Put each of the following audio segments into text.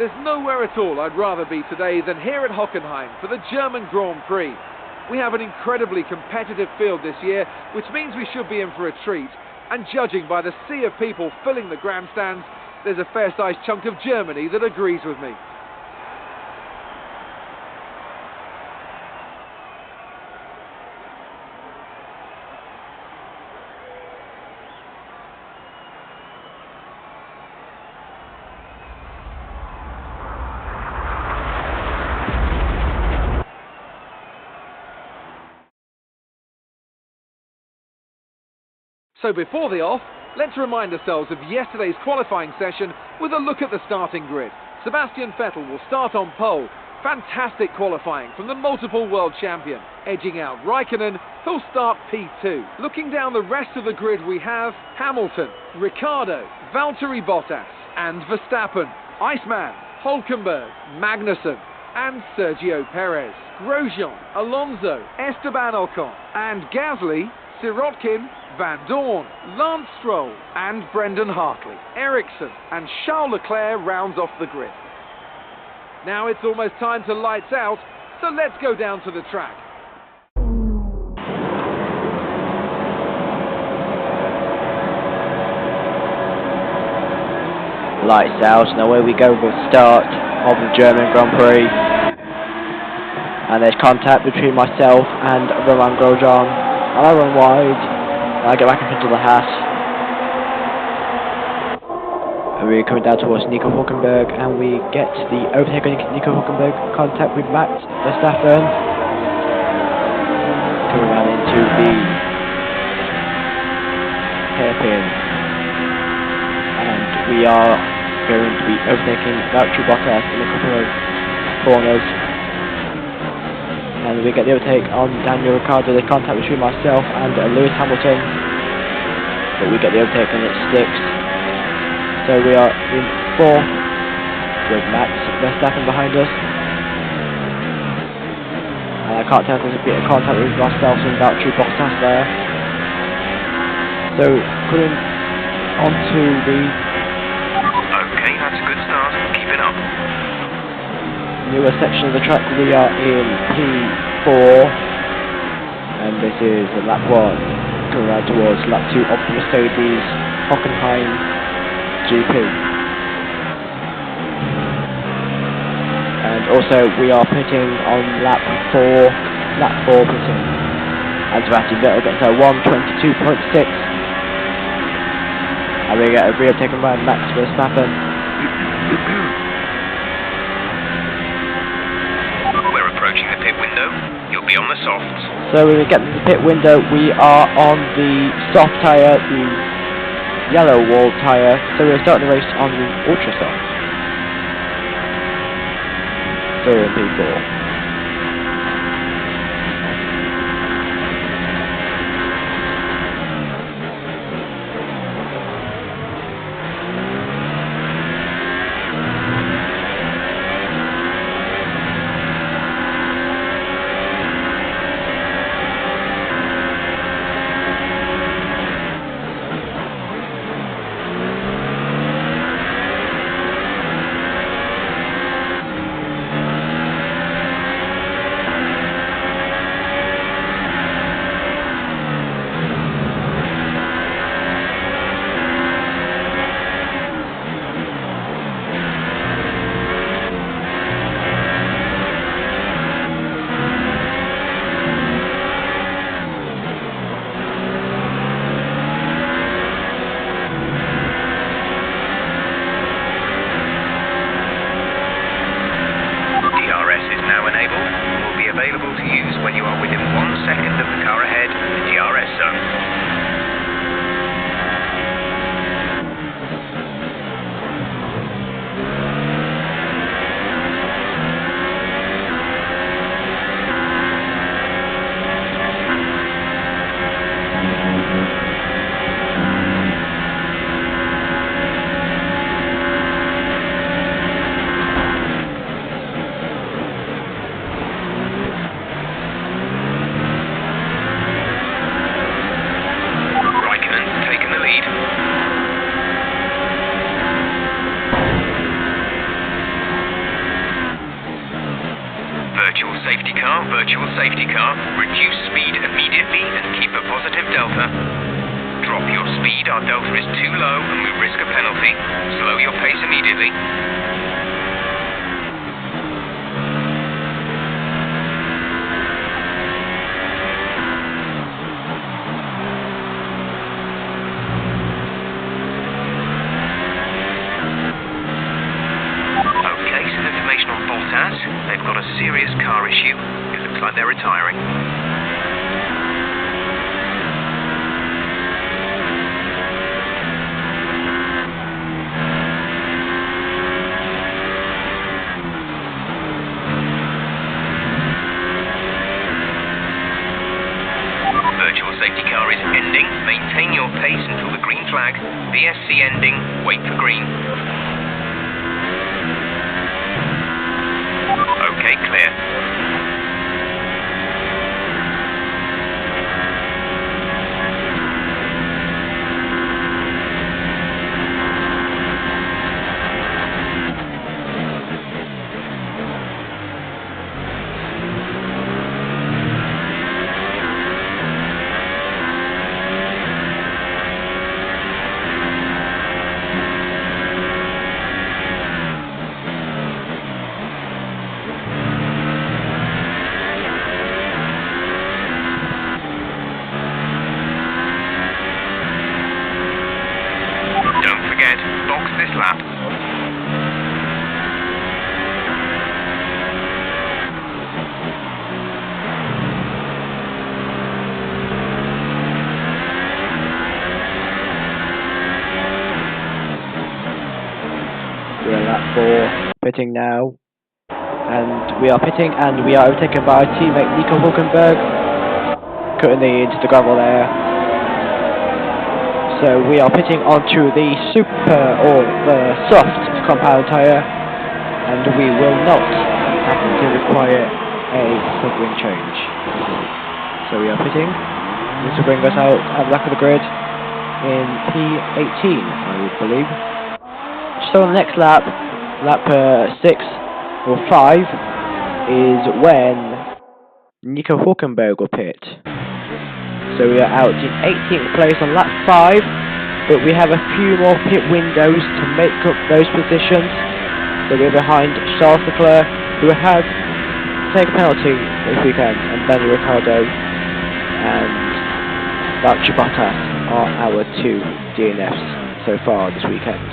There's nowhere at all I'd rather be today than here at Hockenheim for the German Grand Prix. We have an incredibly competitive field this year, which means we should be in for a treat. And judging by the sea of people filling the grandstands, there's a fair-sized chunk of Germany that agrees with me. So before the off, let's remind ourselves of yesterday's qualifying session with a look at the starting grid. Sebastian Vettel will start on pole. Fantastic qualifying from the multiple world champion. Edging out Raikkonen, who'll start P2. Looking down the rest of the grid, we have Hamilton, Ricciardo, Valtteri Bottas and Verstappen, Iceman, Hülkenberg, Magnussen and Sergio Perez, Grosjean, Alonso, Esteban Ocon and Gasly, Sirotkin, Van Dorn, Lance Stroll and Brendan Hartley, Ericsson and Charles Leclerc rounds off the grid. Now it's almost time to lights out, so let's go down to the track. Lights out, and away we go with the start of the German Grand Prix. And there's contact between myself and Romain Grosjean. And I run wide, and I get back in front of the hat. And we're coming down towards Nico Hülkenberg, and we get the overtake on Nico Hülkenberg, contact with Max Verstappen. Coming around into the hairpin. And we are going to be overtaking Valtteri Bottas in a couple of corners. And we get the overtake on Daniel Ricciardo, the contact between myself and Lewis Hamilton. But we get the overtake and it sticks. So we are in fourth with Max Verstappen behind us. And I can't tell if there's a bit of contact with myself and Valtteri Bottas there. So coming onto the... Okay, that's a good start. Keep it up. Newer section of the track, we are in P4 and this is lap 1 coming around towards lap 2 of the Mercedes Hockenheim GP. And also we are pitting on lap 4 pitting, and Sebastian Vettel gets a 1:22.6 and we get a rear taken by Max Verstappen. Approaching the pit window, you'll be on the softs. So when we get to the pit window, we are on the soft tyre, the yellow wall tyre, so we're starting the race on the ultra soft. So we're in P4. Available to use when you are within 1 second of the car ahead in the DRS zone. safety car, virtual safety car. Reduce speed immediately and keep a positive delta. Drop your speed, our delta is too low and we risk a penalty. Slow your pace immediately. They've got a serious car issue. It looks like they're retiring. Virtual safety car is ending. Maintain your pace until the green flag. VSC ending. Wait for green. Okay, clear. Box this lap. We're at lap 4, pitting now. And we are pitting and we are overtaken by our teammate Nico Hulkenberg. Cutting into the gravel there. So we are pitting onto the super or the soft compound tyre, and we will not have to require a front wing change. So we are pitting. This will bring us out at the back of the grid in P18, I would believe. So on the next lap, lap 6 or 5, is when Nico Hulkenberg will pit. So we are out in 18th place on lap 5, but we have a few more pit windows to make up those positions. So we're behind Charles Leclerc, who had taken a penalty this weekend, and Daniel Ricciardo and Valtteri Bottas are our 2 DNFs so far this weekend.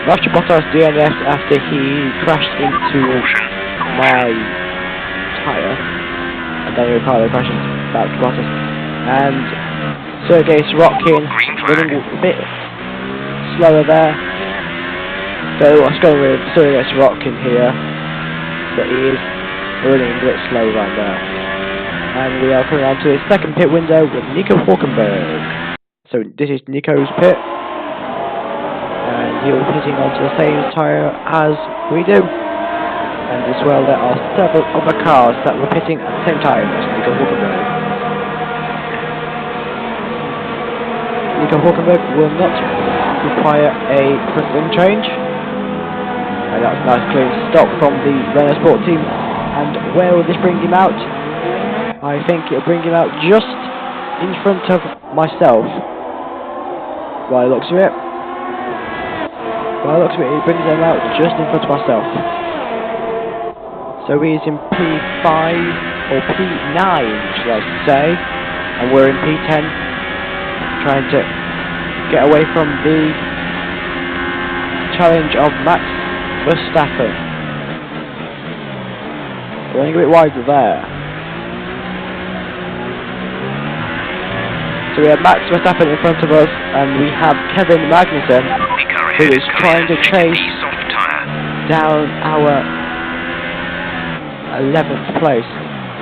Valtteri Bottas DNF'd after he crashed into my tyre, and Daniel Ricciardo crashed into Valtteri Bottas, and Sergei Sorokin running a bit slower there. So let's go with Sergei Sorokin here, but he is running a bit slow right there. And we are coming on to his second pit window with Nico Hulkenberg. So this is Nico's pit, and he'll be pitting onto the same tyre as we do. And as well, there are several other cars that were pitting at the same time as Nico Hulkenberg. Nico Hulkenberg will not require a front wing change. And that's a nice clean stop from the Renault Sport team. And where will this bring him out? I think it'll bring him out just in front of myself. By the looks of it. It brings him out just in front of myself. So he's in P5 or P9, should I say, and we're in P10, trying to get away from the challenge of Max Verstappen. Going a bit wider there. So we have Max Verstappen in front of us, and we have Kevin Magnussen, who is trying to chase down our 11th place,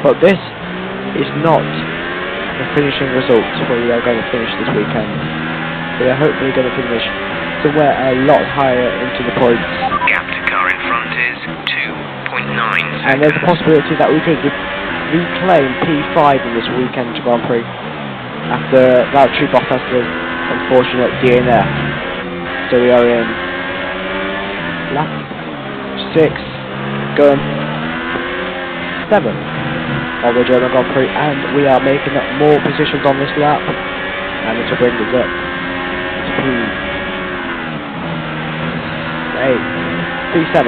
but this is not the finishing result where we are going to finish this weekend. We are hopefully going to finish somewhere a lot higher into the points. Gap to car in front is 2.9 seconds. And there's a possibility that we could reclaim P5 in this weekend Grand Prix after Valtteri Bottas' unfortunate DNF. So we are in lap 6, going 7th of the German Grand Prix, and we are making up more positions on this lap, and this will bring us up to P7,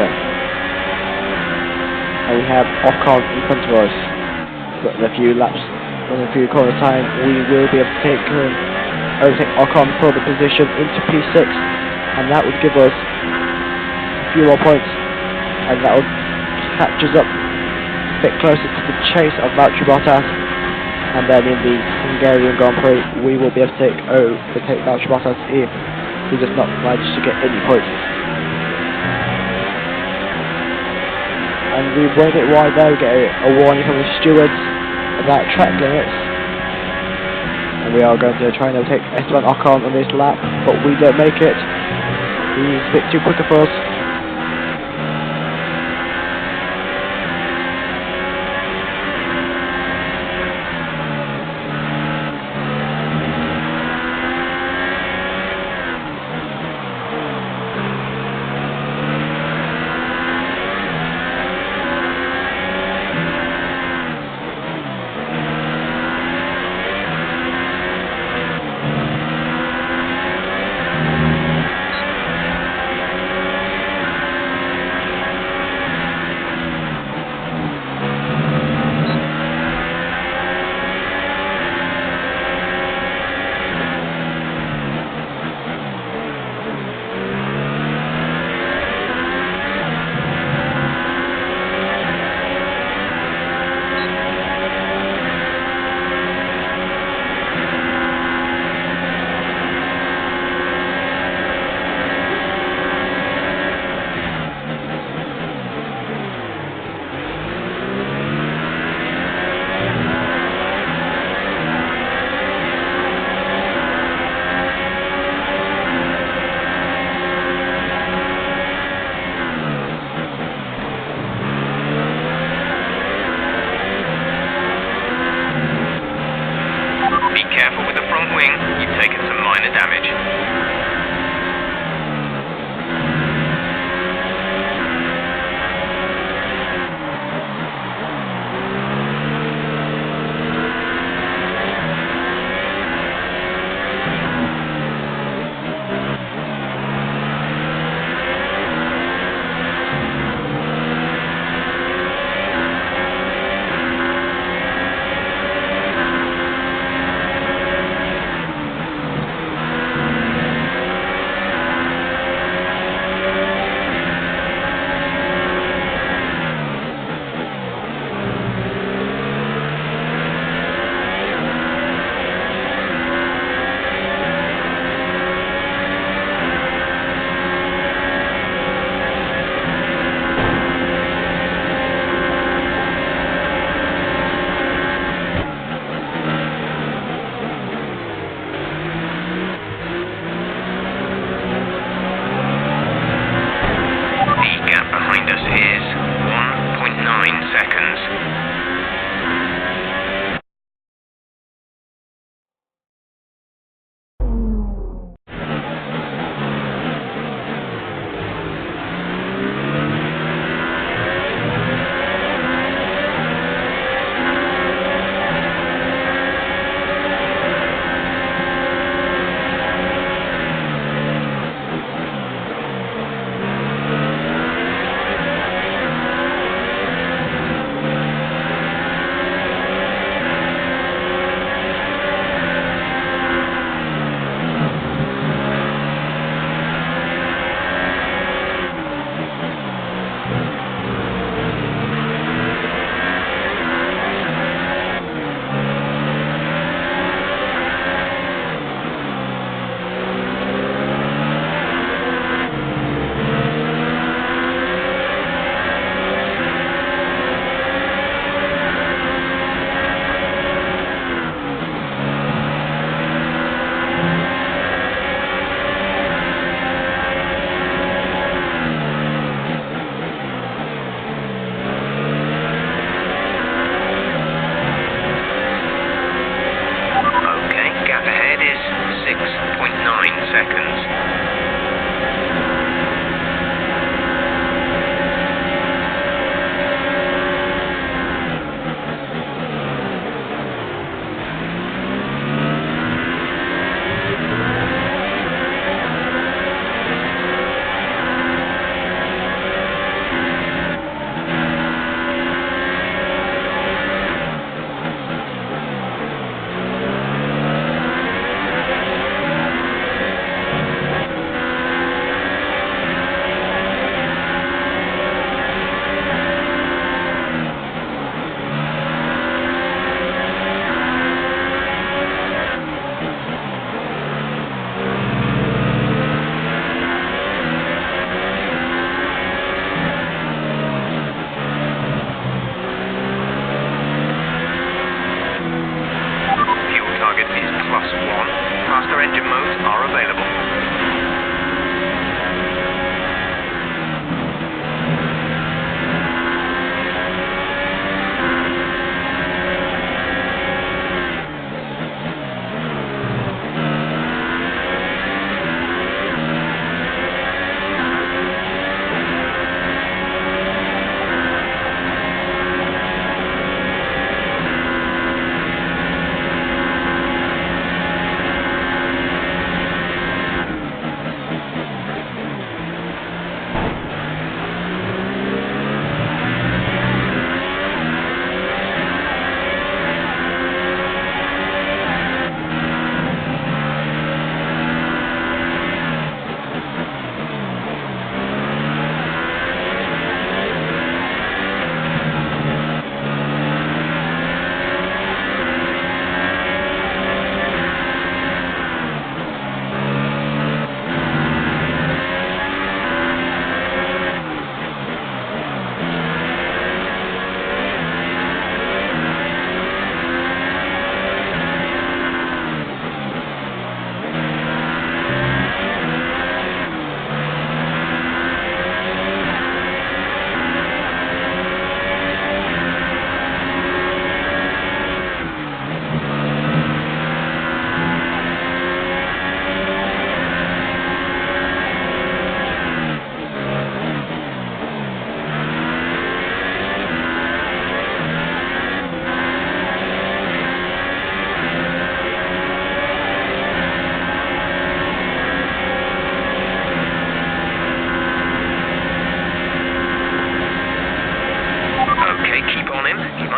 and we have Ocon in front of us, but in a few laps, in a few corner time, we will be able to overtake Ocon for the position into P6, and that would give us a few more points, and that would catch us up a bit closer to the chase of Valtteri Bottas, and then in the Hungarian Grand Prix we will be able to overtake Valtteri Bottas if he does not manage to get any points. And we won't get wide there, we get a warning from the stewards about track limits, and we are going to try and overtake Esteban Ocon on this lap, but we don't make it. He's a bit too quick for us.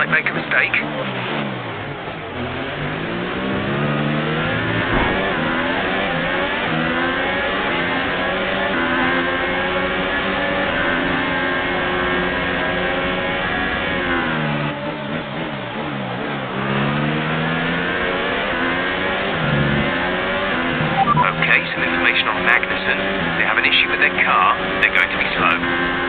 might make a mistake. Okay, some information on Magnussen. They have an issue with their car. They're going to be slow.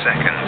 seconds.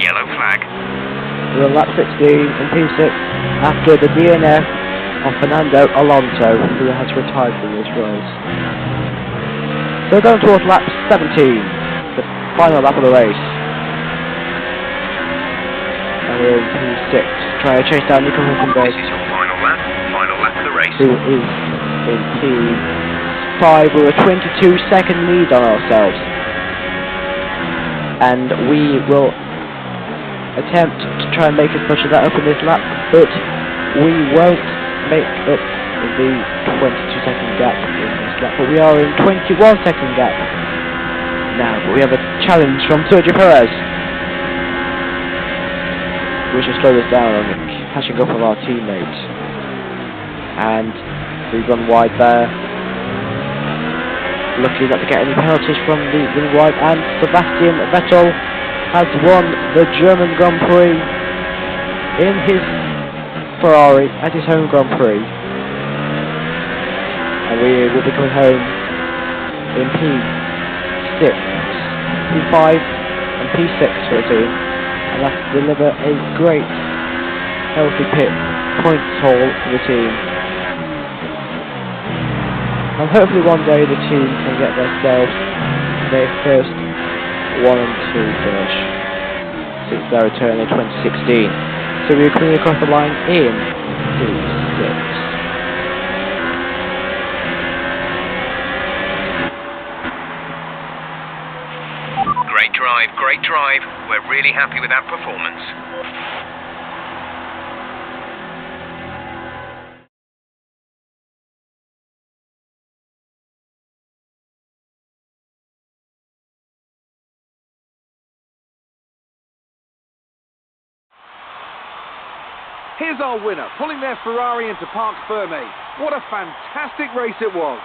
Yellow flag. We're on lap 16 in P6 after the DNF of Fernando Alonso, who has retired from this race. So we're going towards lap 17, the final lap of the race. And we're in P6, trying to chase down Nico Hülkenberg. This is your final lap of the race. Who is in P5 with a 22-second lead on ourselves. And we will attempt to try and make as much of that up in this lap, but we won't make up the 22-second gap in this lap, but we are in 21-second gap now. But we have a challenge from Sergio Perez, which will slow us down on catching up with our teammate, and we run wide there. Lucky not to get any penalties from the run wide, and Sebastian Vettel has won the German Grand Prix in his Ferrari at his home Grand Prix. And we will be coming home in P6, P5 and P6 for the team, and that's to deliver a great healthy pit points haul for the team. And hopefully one day the team can get themselves their first 1 and 2 finish since their return in 2016. So we're coming across the line in P6. Great drive. We're really happy with that performance. Here's our winner, pulling their Ferrari into Parc Fermé. What a fantastic race it was.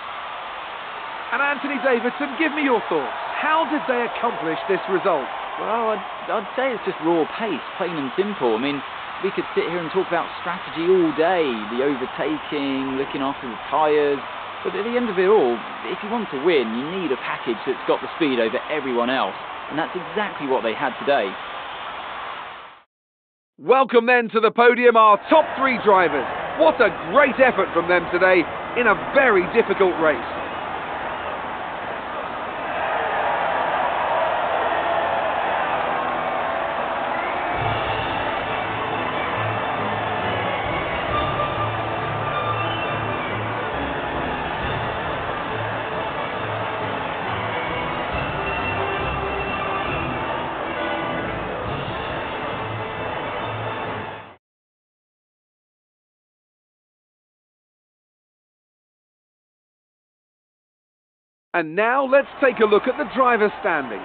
And Anthony Davidson, give me your thoughts. How did they accomplish this result? Well, I'd say it's just raw pace, plain and simple. I mean, we could sit here and talk about strategy all day, the overtaking, looking after the tyres, but at the end of it all, if you want to win, you need a package that's got the speed over everyone else, and that's exactly what they had today. Welcome then to the podium, our top 3 drivers. What a great effort from them today in a very difficult race. And now let's take a look at the drivers' standings.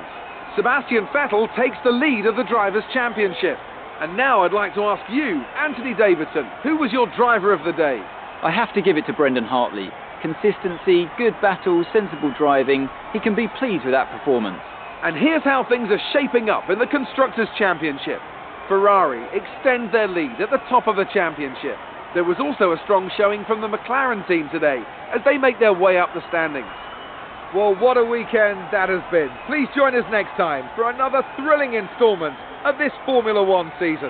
Sebastian Vettel takes the lead of the Drivers' Championship. And now I'd like to ask you, Anthony Davidson, who was your driver of the day? I have to give it to Brendan Hartley. Consistency, good battles, sensible driving. He can be pleased with that performance. And here's how things are shaping up in the Constructors' Championship. Ferrari extend their lead at the top of the championship. There was also a strong showing from the McLaren team today as they make their way up the standings. Well, what a weekend that has been. Please join us next time for another thrilling instalment of this Formula One season.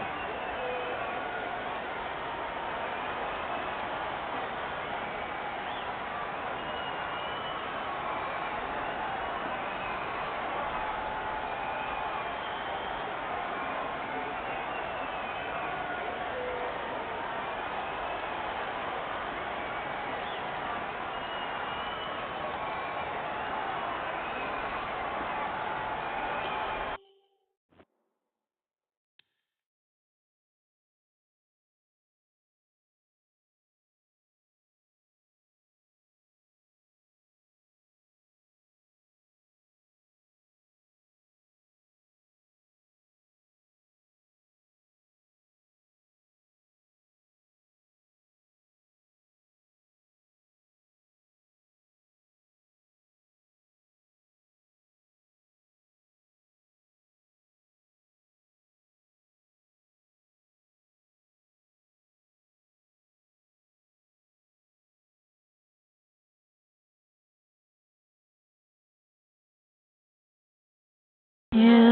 You